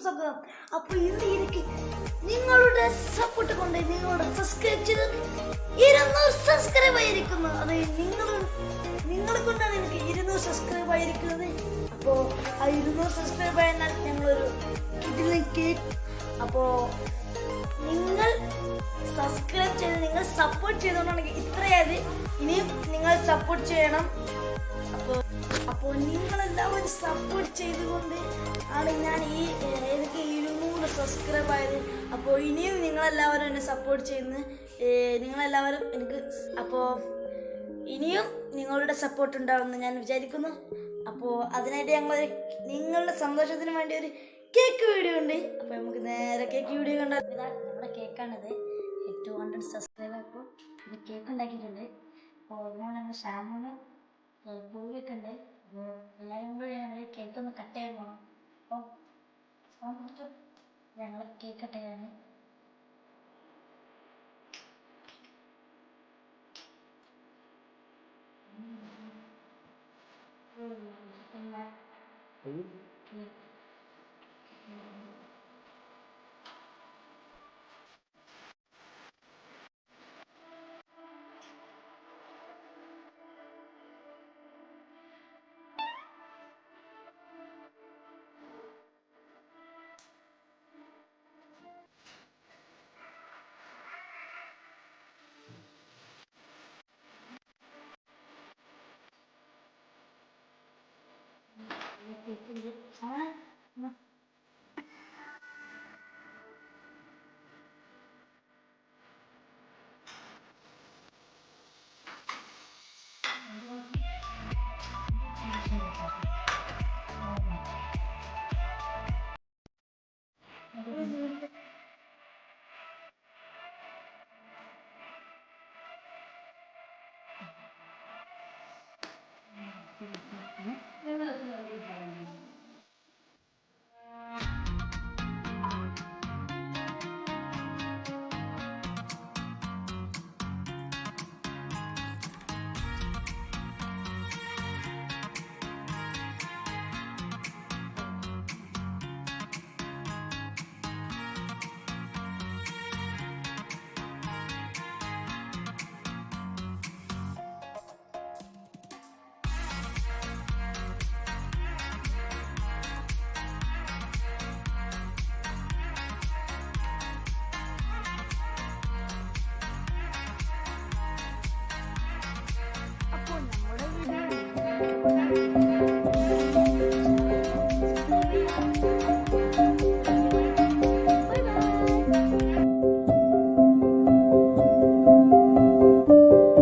സ്വാഗതം. അപ്പോൾ ഇന്ന് എനിക്ക് നിങ്ങളുടെ സപ്പോർട്ട് കൊണ്ട് നിങ്ങളുടെ സബ്സ്ക്രൈബ് ചെയ്ത് 200 സബ്സ്ക്രൈബ് ആയിരിക്കുന്നു. അത് നിങ്ങളെ കൊണ്ടാണ് എനിക്ക് 200 സബ്സ്ക്രൈബ് ആയിരിക്കുന്നത്. അപ്പോൾ ആ 200 സബ്സ്ക്രൈബ് ആയാൽ ഞങ്ങളൊരു കിടിലൻ കേക്ക്. അപ്പോൾ നിങ്ങൾ സബ്സ്ക്രൈബ് ചെയ്ത് നിങ്ങൾ സപ്പോർട്ട് ചെയ്തുകൊണ്ടാണെങ്കിൽ ഇത്രയായത്. ഇനിയും നിങ്ങൾ സപ്പോർട്ട് ചെയ്യണം. അപ്പോൾ നിങ്ങളെല്ലാവരും സപ്പോർട്ട് ചെയ്തുകൊണ്ട് ആണ് ഞാൻ എനിക്ക് 200 സബ്സ്ക്രൈബ് ആയത്. അപ്പോൾ ഇനിയും നിങ്ങളെല്ലാവരും എന്നെ സപ്പോർട്ട് ചെയ്യുന്നു. നിങ്ങളെല്ലാവരും എനിക്ക് അപ്പോൾ ഇനിയും നിങ്ങളുടെ സപ്പോർട്ട് ഉണ്ടാവുമെന്ന് ഞാൻ വിചാരിക്കുന്നു. അപ്പോൾ അതിനായിട്ട് ഞങ്ങൾ നിങ്ങളുടെ സന്തോഷത്തിന് വേണ്ടി ഒരു കേക്ക് വീഡിയോ ഉണ്ട്. അപ്പോൾ നമുക്ക് നേരെ കേക്ക് വീഡിയോ കണ്ടാൽ നമ്മുടെ കേക്കാണിത്. 200 സബ്സ്ക്രൈബ് ആയപ്പോൾ ഇത് കേക്ക് ഉണ്ടാക്കിയിട്ടുണ്ട്. അപ്പോൾ അതിനാണ് ഞങ്ങൾ ഷാമൂന്ന് പൂവിയൊക്കെ ഉണ്ട്. എല്ലാവരും കൂടി ഞങ്ങൾ കേക്ക് ഒന്ന് കട്ട് ചെയ്യാൻ പോകണം. അപ്പോൾ ഞങ്ങൾ കേക്ക് കട്ട് ചെയ്യാൻ അപ്പോൾ നമ്മുടെ